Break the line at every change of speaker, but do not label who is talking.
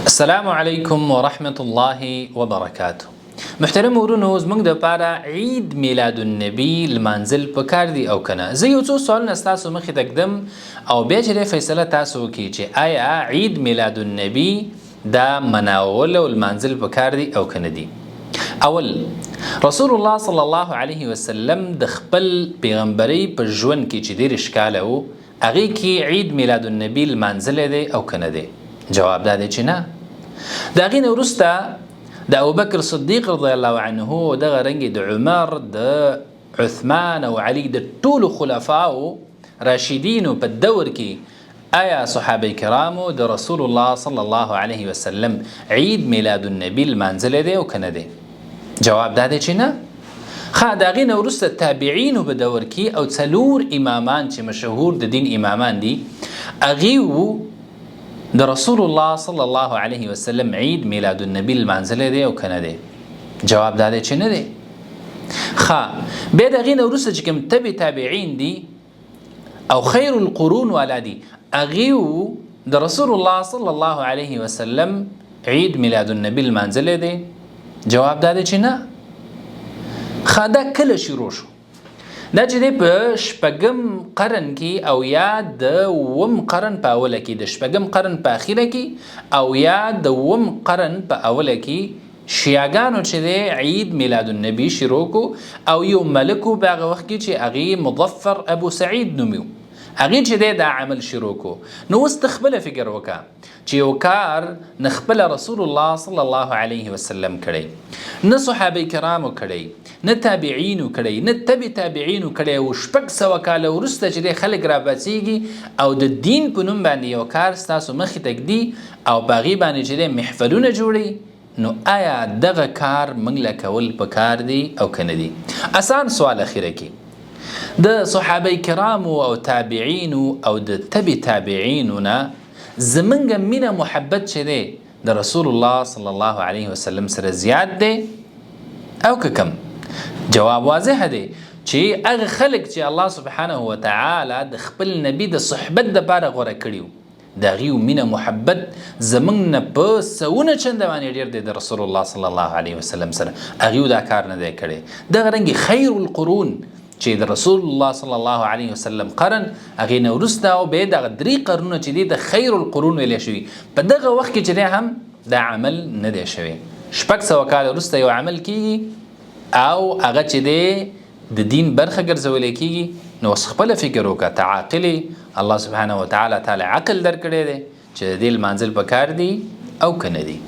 السلام عليكم ورحمة الله وبركاته. محترم ورونو زمونږ د پاره عید میلاد النبی لمانځل پکار دی او کنه. زه یو څو سوالونه ستاسو مخې ته ږدم او بیا چې فیصله تاسو وکړئ چې آیا عید میلاد النبی دا مناول او لمانځل پکار دی او کنه دی. اول رسول الله صلی الله علیه وسلم د خپل پیغمبري په ژوند کې چې ډېر اشکاله و هغې کې عید میلاد النبی لمانځلی دی او کنه دی؟ جواب دا دی چې نه. د هغې نه وروسته د ابوبکر صدیق رضی الله عنه دغه رنګې د عمر د عثمان او علي د ټولو خلفاو راشدینو په دور کې آیا صحابه کرامو د رسول الله صلی الله علیه وسلم عید میلاد النبی لمانځلی دی او کنه دی؟ جواب دا دی چې نه. د هغې نه وروسته تابعینو په دور کې او څلور امامان چې مشهور د دین امامان دي هغې د رسول الله صلی الله علیه وسلم عید میلاد النبی لمانځلی دی او کنه دی؟ جواب دا دی چې نه دی. بیا د هغې نه وروسته چې کوم تبع تابعین دي او خیر القرون والا دي هغې د رسول الله صلی الله علیه وسلم عید میلاد النبی لمانځلی دی؟ جواب دا دی چې نه. دا کله شروع شو؟ دا چې دی په شپږم قرن کې او یا د اووم قرن په اوله کې، د شپږم قرن په اخیره کې او یا د اووم قرن په اوله کې شیعاګانو چې دی عید میلاد النبی شروع کو او یو ملک و په هغه وخت کې چې هغې مظفر ابو سعید نومي هغې چې دی دا عمل شروع کو. نو اوس ته خپله فکر وکړه چې یو کار نه خپله رسول الله صلی الله علیه وسلم کړی، نه صحابه کرامو کړی، نه تابعینو کړی، نه تبع تابعینو کړی او 600 کاله وروسته چې دی خلک راپاڅېږي او د دین په نوم باندې یو کار ستاسو مخې ته ږدي او په هغې باندې چې دی محفلونه جوړوي، نو آیا دغه کار موږ له کول پکار دی او که نه دی؟ اسان سوال اخیره کې د صحابه کرامو او تابعینو او د تبع تابعینو نه زمونږ مینه محبت چې دی د رسول الله صلی الله علیه وسلم سره زیات دی او که کم؟ جواب واضح دی چې هغه خلک چې الله سبحانه وتعالی د خپل نبی د صحبت دپاره غوره کړي د هغې مینه محبت زمونږ نه په سوونه چنده باندې ډېر دی د رسول الله صلی الله علیه وسلم سره. هغې دا کار نه دی کړی. دغه رنګې خیر القرون چې د رسول الله صلی الله علیه وسلم قرن هغې نه وروسته او بیا دغه 3 قرنونه چې دي د خیر القرون ویلی شوي په دغه وخت کې چې دی هم دا عمل نه دی شوی. 600 کاله وروسته یو عمل کیږي او هغه چې دی د دین برخه ګرځولی کیږي. نو اوس خپله فکر وکړه، ته عاقل الله سبحانه وتعالی تعالی عقل درکړی دی چې د دې لمانځل پکار دي او که نه دي؟